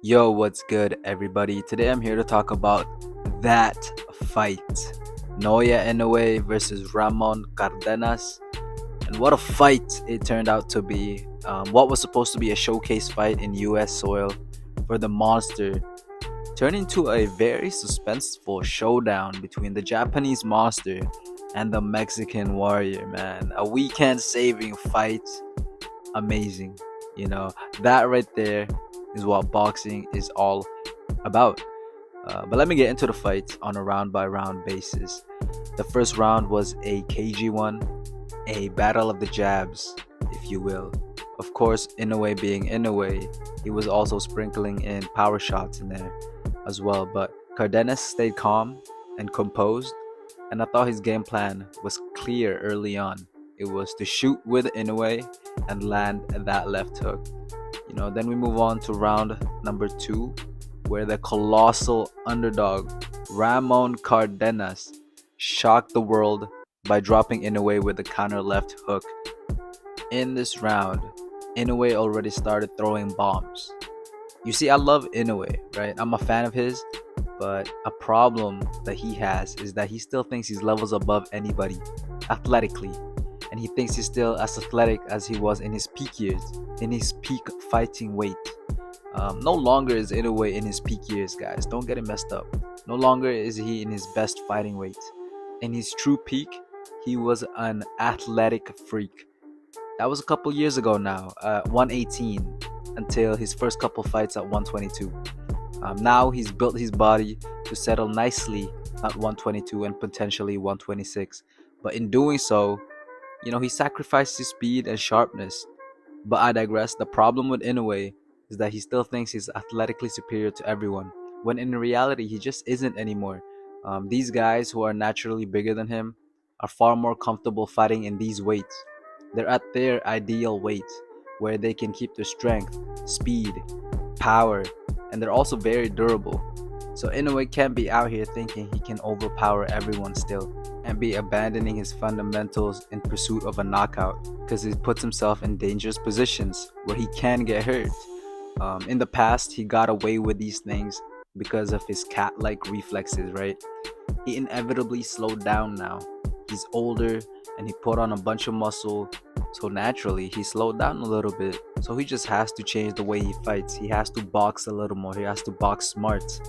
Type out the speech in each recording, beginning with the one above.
Yo, what's good, everybody? Today I'm here to talk about that fight. Naoya Inoue versus Ramon Cardenas. And what a fight it turned out to be. What was supposed to be a showcase fight in US soil for the monster turned into a very suspenseful showdown between the Japanese monster and the Mexican warrior, man. A weekend saving fight. Amazing. You know, that right there is what boxing is all about. But let me get into the fight on a round by round basis. The first round was a cagey one, a battle of the jabs, if you will. Of course, Inoue being Inoue, he was also sprinkling in power shots in there as well. But Cardenas stayed calm and composed, and I thought his game plan was clear early on. It was to shoot with Inoue and land that left hook. Then we move on to round number 2, where the colossal underdog Ramon Cardenas shocked the world by dropping Inoue with a counter left hook. In this round, Inoue already started throwing bombs. You see, I love Inoue, right? I'm a fan of his, but a problem that he has is that he still thinks he's levels above anybody athletically, and he thinks he's still as athletic as he was in his peak years, in his peak fighting weight. No longer is Inoue in his peak years, guys. Don't get it messed up. No longer is he in his best fighting weight. In his true peak, he was an athletic freak. That was a couple years ago now, 118, until his first couple fights at 122. Now he's built his body to settle nicely at 122 and potentially 126. But in doing so, he sacrificed his speed and sharpness. But I digress. The problem with Inoue is that he still thinks he's athletically superior to everyone, when in reality he just isn't anymore. These guys who are naturally bigger than him are far more comfortable fighting in these weights. They're at their ideal weight, where they can keep their strength, speed, power, and they're also very durable. So Inoue can't be out here thinking he can overpower everyone still and be abandoning his fundamentals in pursuit of a knockout, because he puts himself in dangerous positions where he can get hurt. In the past, he got away with these things because of his cat-like reflexes, right? He inevitably slowed down now. He's older and he put on a bunch of muscle, so naturally he slowed down a little bit. So he just has to change the way he fights. He has to box a little more. He has to box smart.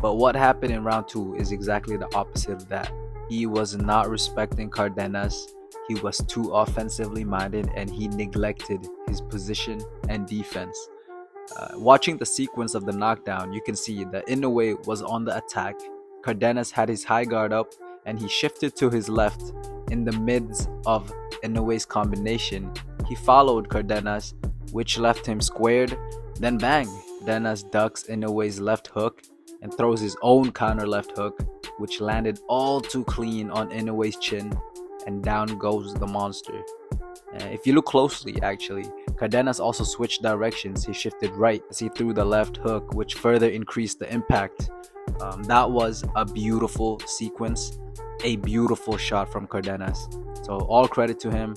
But what happened in round 2 is exactly the opposite of that. He was not respecting Cardenas. He was too offensively minded and he neglected his position and defense. Watching the sequence of the knockdown, you can see that Inoue was on the attack. Cardenas had his high guard up and he shifted to his left in the midst of Inoue's combination. He followed Cardenas, which left him squared. Then bang, Cardenas ducks Inoue's left hook and throws his own counter left hook, which landed all too clean on Inoue's chin, and down goes the monster. If you look closely, actually, Cardenas also switched directions. He shifted right as he threw the left hook, which further increased the impact. That was a beautiful sequence, a beautiful shot from Cardenas. So all credit to him.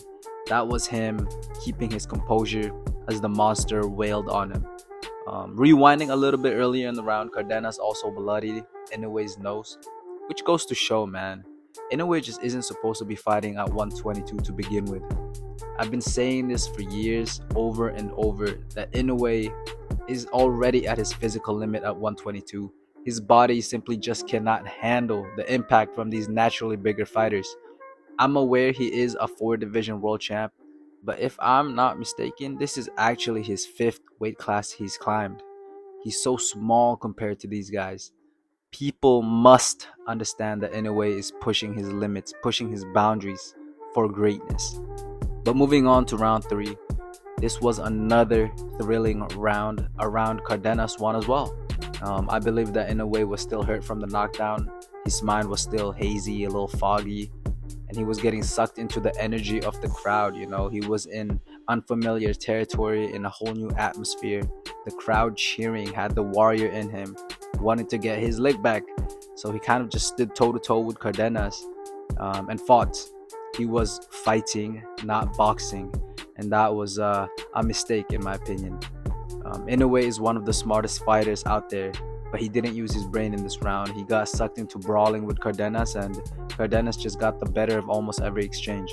That was him keeping his composure as the monster wailed on him. Rewinding a little bit earlier in the round, Cardenas also bloodied Inoue's nose, which goes to show, man, Inoue just isn't supposed to be fighting at 122 to begin with. I've been saying this for years, over and over, that Inoue is already at his physical limit at 122. His body simply just cannot handle the impact from these naturally bigger fighters. I'm aware he is a 4-division world champ, but if I'm not mistaken, this is actually his 5th weight class he's climbed. He's so small compared to these guys. People must understand that Inoue is pushing his limits, pushing his boundaries for greatness. But moving on to round 3, this was another thrilling round. A round Cardenas won as well. I believe that Inoue was still hurt from the knockdown. His mind was still hazy, a little foggy, and he was getting sucked into the energy of the crowd. He was in unfamiliar territory, in a whole new atmosphere. The crowd cheering had the warrior in him, wanted to get his lick back. So he kind of just stood toe to toe with Cardenas and fought. He was fighting, not boxing, and that was a mistake in my opinion. Inoue is one of the smartest fighters out there, but he didn't use his brain in this round. He got sucked into brawling with Cardenas, and Cardenas just got the better of almost every exchange.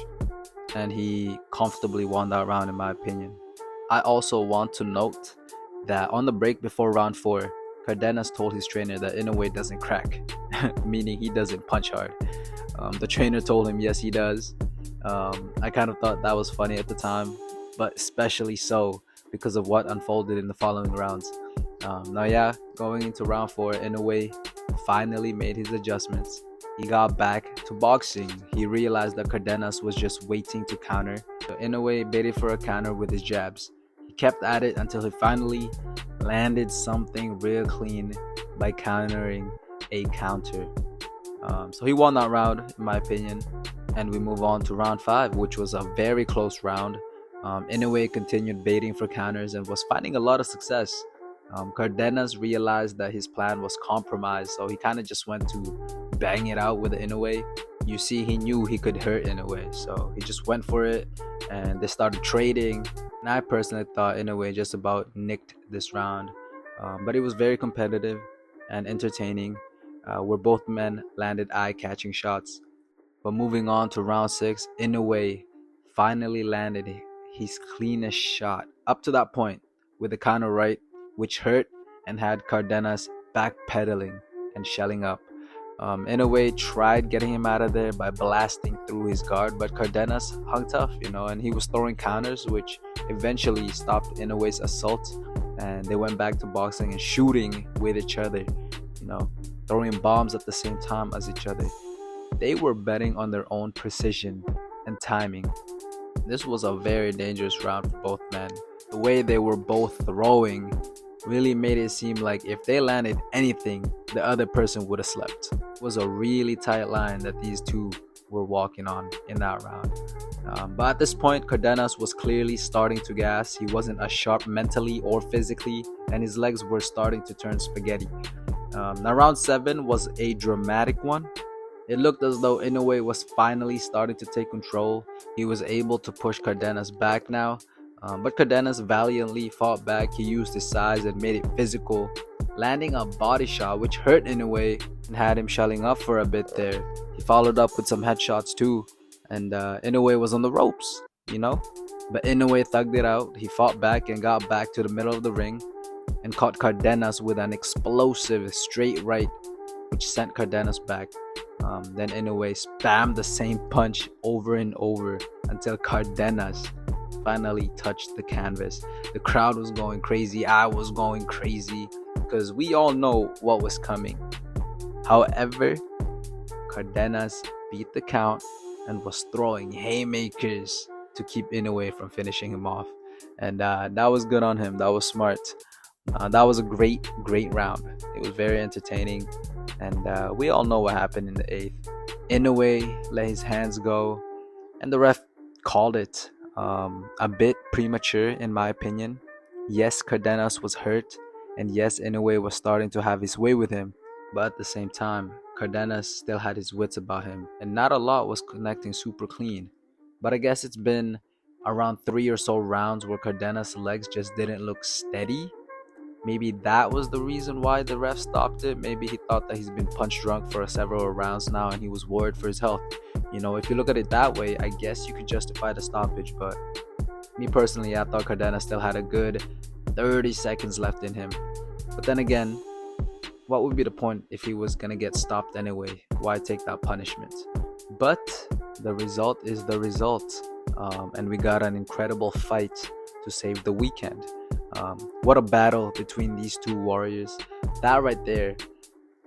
And he comfortably won that round, in my opinion. I also want to note that on the break before round 4, Cardenas told his trainer that Inoue doesn't crack, meaning he doesn't punch hard. The trainer told him yes, he does. I kind of thought that was funny at the time, but especially so because of what unfolded in the following rounds. Now, yeah, going into round 4, Inoue finally made his adjustments. He got back to boxing. He realized that Cardenas was just waiting to counter. So Inoue baited for a counter with his jabs. He kept at it until he finally landed something real clean by countering a counter. So he won that round, in my opinion. And we move on to round 5, which was a very close round. Inoue continued baiting for counters and was finding a lot of success. Cardenas realized that his plan was compromised, so he kind of just went to bang it out with Inoue. You see, he knew he could hurt Inoue, so he just went for it, and they started trading. And I personally thought Inoue just about nicked this round, but it was very competitive and entertaining, where both men landed eye-catching shots. But moving on to round 6, Inoue finally landed his cleanest shot up to that point with a counter right, which hurt and had Cardenas backpedaling and shelling up. Inoue tried getting him out of there by blasting through his guard, but Cardenas hung tough, and he was throwing counters, which eventually stopped Inoue's assault, and they went back to boxing and shooting with each other, throwing bombs at the same time as each other. They were betting on their own precision and timing. This was a very dangerous round for both men. The way they were both throwing really made it seem like if they landed anything, the other person would have slept. It was a really tight line that these two were walking on in that round. But at this point, Cardenas was clearly starting to gas. He wasn't as sharp mentally or physically, and his legs were starting to turn spaghetti. Now, round 7 was a dramatic one. It looked as though Inoue was finally starting to take control. He was able to push Cardenas back now, but Cardenas valiantly fought back. He used his size and made it physical, landing a body shot which hurt Inoue and had him shelling up for a bit there. He followed up with some headshots too, and Inoue was on the ropes, But Inoue thugged it out. He fought back and got back to the middle of the ring and caught Cardenas with an explosive straight right, which sent Cardenas back. Then Inoue spammed the same punch over and over until Cardenas finally touched the canvas. The crowd was going crazy. I was going crazy because we all know what was coming. However, Cardenas beat the count and was throwing haymakers to keep Inoue from finishing him off. And that was good on him. That was smart. That was a great round. It was very entertaining. And we all know what happened in the 8th. Inoue let his hands go, and the ref called it a bit premature, in my opinion. Yes, Cardenas was hurt, and yes, Inoue was starting to have his way with him. But at the same time, Cardenas still had his wits about him, and not a lot was connecting super clean. But I guess it's been around 3 or so rounds where Cardenas' legs just didn't look steady. Maybe that was the reason why the ref stopped it. Maybe he thought that he's been punch drunk for several rounds now and he was worried for his health. If you look at it that way, I guess you could justify the stoppage. But me personally, I thought Cardenas still had a good 30 seconds left in him. But then again, what would be the point if he was going to get stopped anyway? Why take that punishment? But the result is the result. And we got an incredible fight to save the weekend. What a battle between these two warriors. That right there,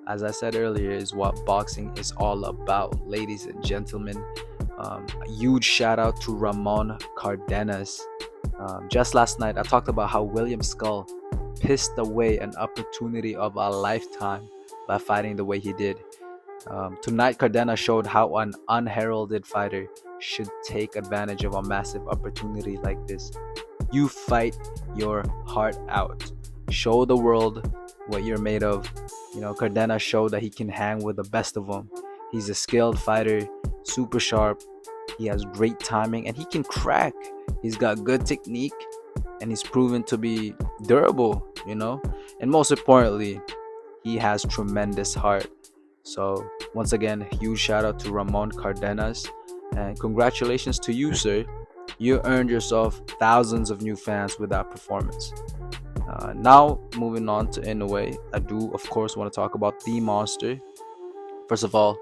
as I said earlier, is what boxing is all about, ladies and gentlemen. A huge shout out to Ramon Cardenas. Just last night, I talked about how William Skull pissed away an opportunity of a lifetime by fighting the way he did. Tonight, Cardenas showed how an unheralded fighter should take advantage of a massive opportunity like this. You fight your heart out. Show the world what you're made of. Cardenas showed that he can hang with the best of them. He's a skilled fighter, super sharp. He has great timing and he can crack. He's got good technique and he's proven to be durable, you know. And most importantly, he has tremendous heart. So once again, huge shout out to Ramon Cardenas, and congratulations to you, sir. You earned yourself thousands of new fans with that performance. Now moving on to Inoue, I do of course want to talk about the monster. First of all,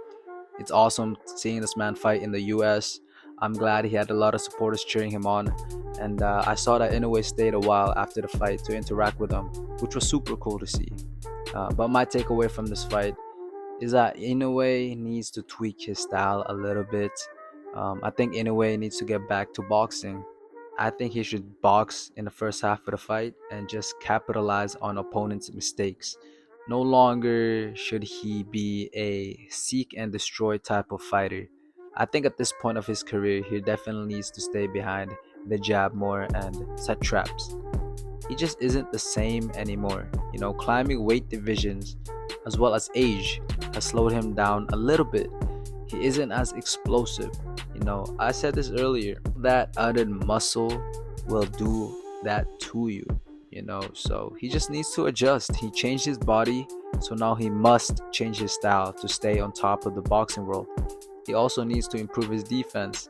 it's awesome seeing this man fight in the US. I'm glad he had a lot of supporters cheering him on, and I saw that Inoue stayed a while after the fight to interact with him, which was super cool to see. But my takeaway from this fight is that Inoue needs to tweak his style a little bit. I think Inoue needs to get back to boxing. I think he should box in the first half of the fight and just capitalize on opponents' mistakes. No longer should he be a seek and destroy type of fighter. I think at this point of his career, he definitely needs to stay behind the jab more and set traps. He just isn't the same anymore. You know, climbing weight divisions as well as age has slowed him down a little bit. He isn't as explosive. You know, I said this earlier, that added muscle will do that to you, you know. So he just needs to adjust. He changed his body, so now he must change his style to stay on top of the boxing world. He also needs to improve his defense.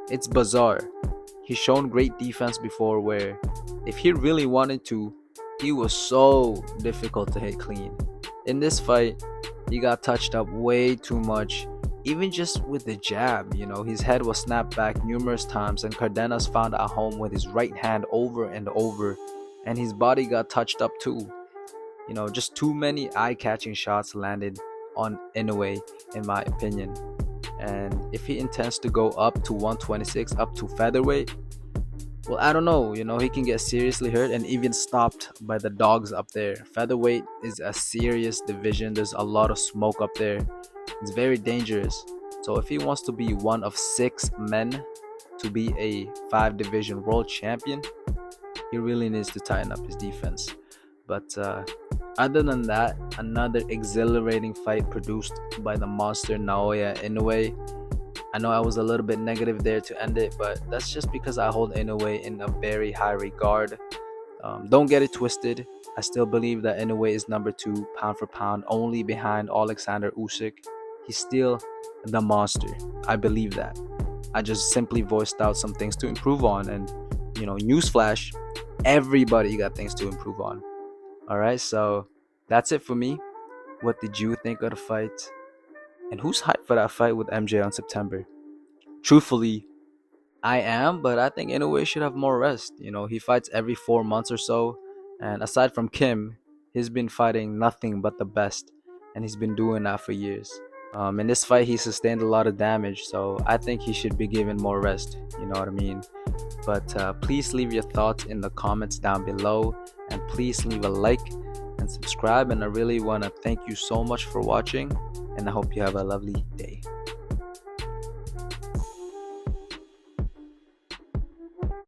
It's bizarre. He's shown great defense before where if he really wanted to, he was so difficult to hit clean. In this fight, he got touched up way too much, even just with the jab. You know, his head was snapped back numerous times, and Cardenas found a home with his right hand over and over, and his body got touched up too. You know, just too many eye-catching shots landed on Inoue, in my opinion. And if he intends to go up to 126, up to featherweight, well, I don't know. You know, he can get seriously hurt and even stopped by the dogs up there. Featherweight is a serious division. There's a lot of smoke up there. It's very dangerous. So if he wants to be one of 6 men to be a 5 division world champion, he really needs to tighten up his defense. But other than that, another exhilarating fight produced by the monster Naoya Inoue. I know I was a little bit negative there to end it, but that's just because I hold Inoue in a very high regard. Don't get it twisted. I still believe that Inoue is number 2 pound for pound, only behind Alexander Usyk. He's still the monster. I believe that. I just simply voiced out some things to improve on, and you know, newsflash, everybody got things to improve on. All right, so that's it for me. What did you think of the fight? And who's hyped for that fight with MJ on September? Truthfully, I am, but I think Inoue should have more rest. You know, he fights every 4 months or so, and aside from Kim, he's been fighting nothing but the best, and he's been doing that for years. In this fight, he sustained a lot of damage, so I think he should be given more rest. You know what I mean? But please leave your thoughts in the comments down below, and please leave a like and subscribe. And I really want to thank you so much for watching, and I hope you have a lovely day.